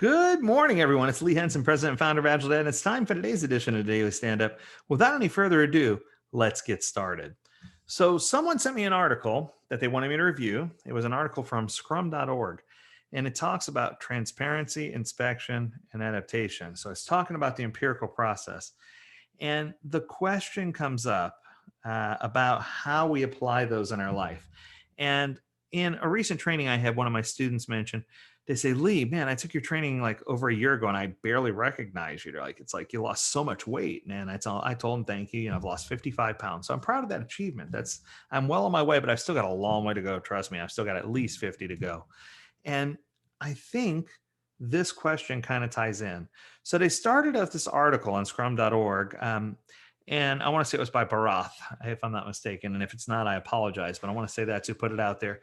Good morning, everyone. It's Lee Henson, President and Founder of AgileDad, and it's time for today's edition of Daily Stand-Up. Without any further ado, let's get started. So someone sent me an article that they wanted me to review. It was an article from scrum.org, and it talks about transparency, inspection, and adaptation. So it's talking about the empirical process. And the question comes up about how we apply those in our life. And in a recent training I had, one of my students mentioned, they say, Lee, man, I took your training like over a year ago and I barely recognize you. They're like, it's like you lost so much weight, man. I told them, thank you. I've lost 55 pounds. So I'm proud of that achievement. I'm well on my way, but I've still got a long way to go. Trust me, I've still got at least 50 to go. And I think this question kind of ties in. So they started out this article on scrum.org. And I want to say it was by Barath, if I'm not mistaken. And if it's not, I apologize, but I want to say that to put it out there.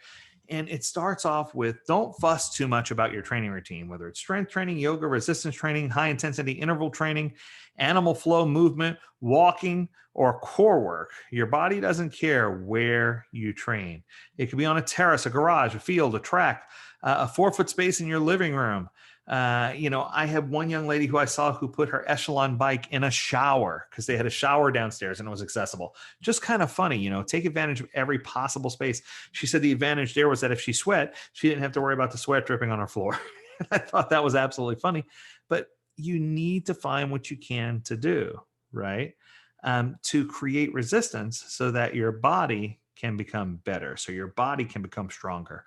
And it starts off with, don't fuss too much about your training routine, whether it's strength training, yoga, resistance training, high intensity interval training, animal flow movement, walking, or core work. Your body doesn't care where you train. It could be on a terrace, a garage, a field, a track, a 4-foot space in your living room. I had one young lady who I saw who put her Echelon bike in a shower because they had a shower downstairs and it was accessible. Just kind of funny, take advantage of every possible space. She said the advantage there was that if she sweat, she didn't have to worry about the sweat dripping on her floor. I thought that was absolutely funny, but you need to find what you can to do, right? To create resistance so that your body can become better, so your body can become stronger.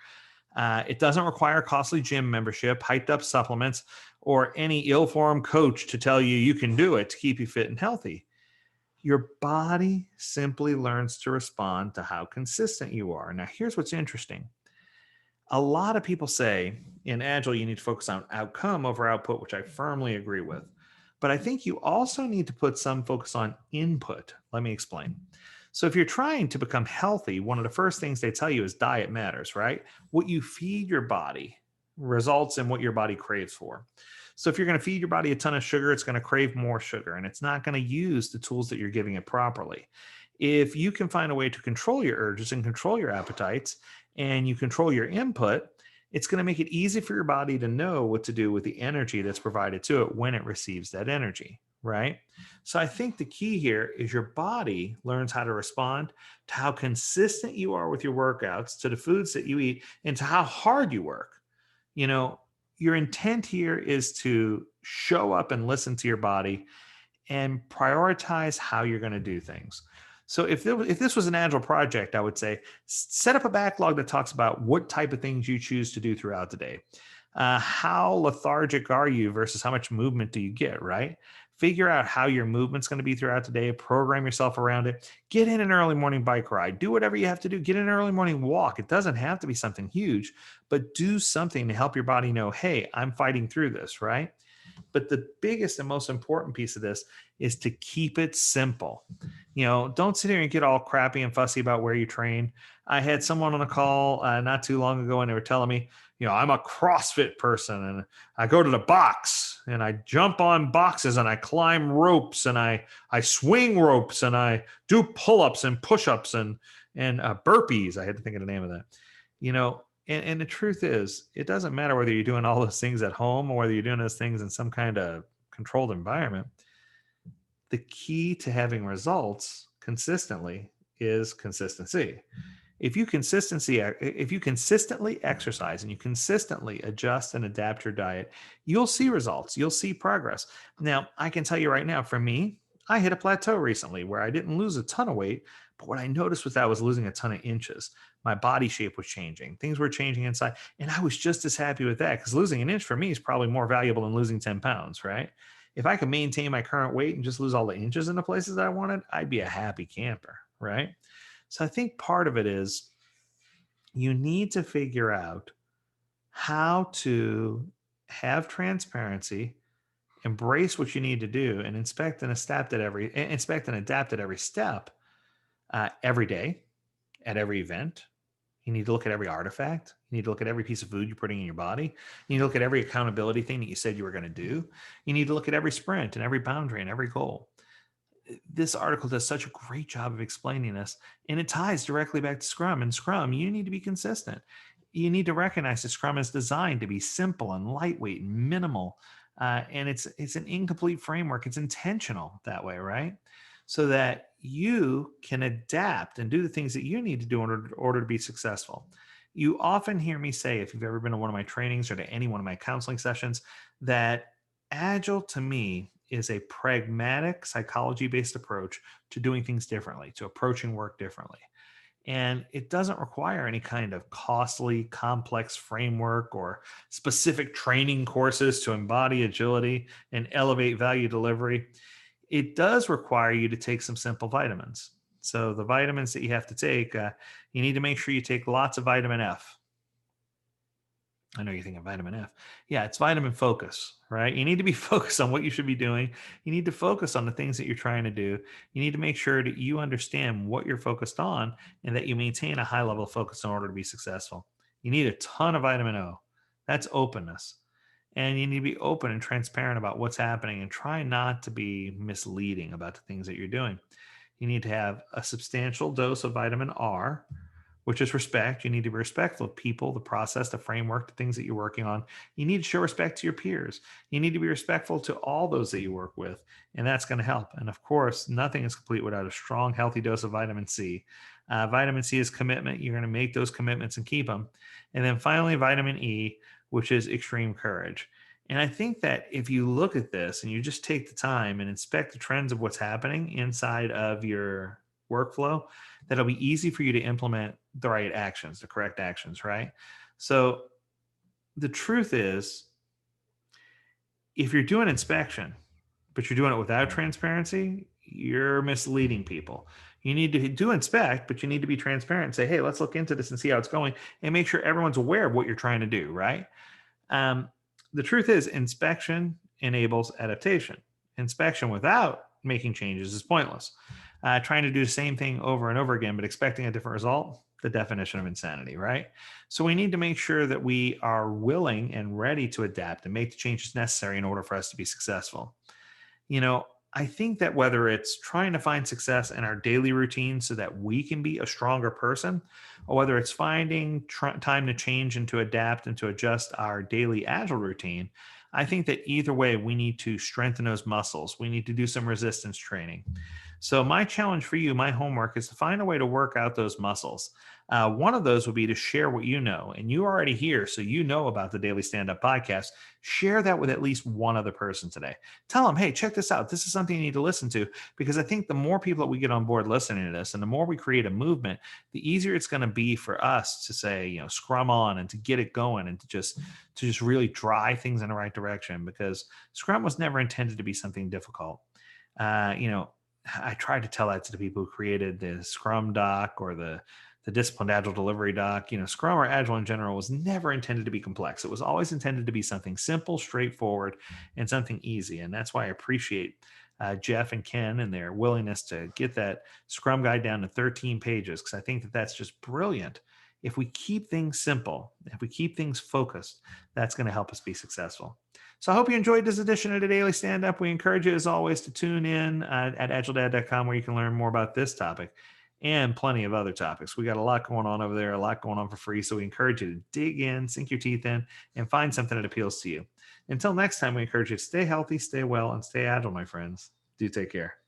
It doesn't require costly gym membership, hyped up supplements, or any ill-formed coach to tell you you can do it to keep you fit and healthy. Your body simply learns to respond to how consistent you are. Now, here's what's interesting. A lot of people say in Agile, you need to focus on outcome over output, which I firmly agree with. But I think you also need to put some focus on input. Let me explain. So if you're trying to become healthy, one of the first things they tell you is diet matters, right? What you feed your body results in what your body craves for. So if you're going to feed your body a ton of sugar, it's going to crave more sugar and it's not going to use the tools that you're giving it properly. If you can find a way to control your urges and control your appetites and you control your input, it's going to make it easy for your body to know what to do with the energy that's provided to it when it receives that energy, right? So I think the key here is your body learns how to respond to how consistent you are with your workouts, to the foods that you eat, and to how hard you work. Your intent here is to show up and listen to your body and prioritize how you're going to do things. So if this was an Agile project, I would say set up a backlog that talks about what type of things you choose to do throughout the day. How lethargic are you versus how much movement do you get, right? Figure out how your movement's going to be throughout the day, program yourself around it, get in an early morning bike ride, do whatever you have to do, get an early morning walk. It doesn't have to be something huge, but do something to help your body know, hey, I'm fighting through this, right? But the biggest and most important piece of this is to keep it simple. Don't sit here and get all crappy and fussy about where you train. I had someone on a call not too long ago and they were telling me, I'm a CrossFit person and I go to the box and I jump on boxes and I climb ropes and I swing ropes and I do pull-ups and push-ups and burpees. I had to think of the name of that. And the truth is, it doesn't matter whether you're doing all those things at home or whether you're doing those things in some kind of controlled environment. The key to having results consistently is consistency. If you consistently exercise and you consistently adjust and adapt your diet, you'll see results. You'll see progress. Now, I can tell you right now, for me, I hit a plateau recently where I didn't lose a ton of weight, but what I noticed was that I was losing a ton of inches. My body shape was changing. Things were changing inside. And I was just as happy with that because losing an inch for me is probably more valuable than losing 10 pounds, right? If I could maintain my current weight and just lose all the inches in the places that I wanted, I'd be a happy camper, right? So I think part of it is you need to figure out how to have transparency, embrace what you need to do, and inspect and adapt at every step, every day, at every event. You need to look at every artifact. You need to look at every piece of food you're putting in your body. You need to look at every accountability thing that you said you were going to do. You need to look at every sprint and every boundary and every goal. This article does such a great job of explaining this, and it ties directly back to Scrum. In Scrum, you need to be consistent. you need to recognize that Scrum is designed to be simple and lightweight and minimal. And it's an incomplete framework. It's intentional that way, right? So that you can adapt and do the things that you need to do in order to be successful. You often hear me say, if you've ever been to one of my trainings or to any one of my counseling sessions, that Agile to me is a pragmatic, psychology based approach to doing things differently, to approaching work differently. And it doesn't require any kind of costly, complex framework or specific training courses to embody agility and elevate value delivery. It does require you to take some simple vitamins. So, the vitamins that you have to take, you need to make sure you take lots of vitamin F. I know you're thinking vitamin F. Yeah, it's vitamin focus, right? You need to be focused on what you should be doing. You need to focus on the things that you're trying to do. You need to make sure that you understand what you're focused on and that you maintain a high level of focus in order to be successful. You need a ton of vitamin O. That's openness. And you need to be open and transparent about what's happening and try not to be misleading about the things that you're doing. You need to have a substantial dose of vitamin R, which is respect. You need to be respectful of people, the process, the framework, the things that you're working on. You need to show respect to your peers. You need to be respectful to all those that you work with, and that's going to help. And of course, nothing is complete without a strong, healthy dose of vitamin C. Vitamin C is commitment. You're going to make those commitments and keep them. And then finally, vitamin E, which is extreme courage. And I think that if you look at this and you just take the time and inspect the trends of what's happening inside of your workflow, that'll be easy for you to implement the right actions, the correct actions, right? So the truth is, if you're doing inspection, but you're doing it without transparency, you're misleading people. You need to do inspect, but you need to be transparent and say, hey, let's look into this and see how it's going and make sure everyone's aware of what you're trying to do, right? Um, the truth is, inspection enables adaptation. Inspection without making changes is pointless. Trying to do the same thing over and over again, but expecting a different result, the definition of insanity, right? So we need to make sure that we are willing and ready to adapt and make the changes necessary in order for us to be successful. You know, I think that whether it's trying to find success in our daily routine so that we can be a stronger person, or whether it's finding time to change and to adapt and to adjust our daily agile routine, I think that either way, we need to strengthen those muscles. We need to do some resistance training. So, my challenge for you, my homework is to find a way to work out those muscles. One of those would be to share what you know, and you already here, so you know about the Daily Stand Up podcast. Share that with at least one other person today. Tell them, hey, check this out. This is something you need to listen to, because I think the more people that we get on board listening to this and the more we create a movement, the easier it's going to be for us to say, scrum on and to get it going and to just really drive things in the right direction, because scrum was never intended to be something difficult. I tried to tell that to the people who created the Scrum doc or the disciplined agile delivery doc. Scrum or agile in general was never intended to be complex. It was always intended to be something simple, straightforward, and something easy. And that's why I appreciate Jeff and Ken and their willingness to get that Scrum guide down to 13 pages, because I think that that's just brilliant. If we keep things simple, if we keep things focused, that's going to help us be successful. So I hope you enjoyed this edition of the Daily Stand Up. We encourage you, as always, to tune in at agiledad.com, where you can learn more about this topic and plenty of other topics. We got a lot going on over there, a lot going on for free. So we encourage you to dig in, sink your teeth in, and find something that appeals to you. Until next time, we encourage you to stay healthy, stay well, and stay agile, my friends. Do take care.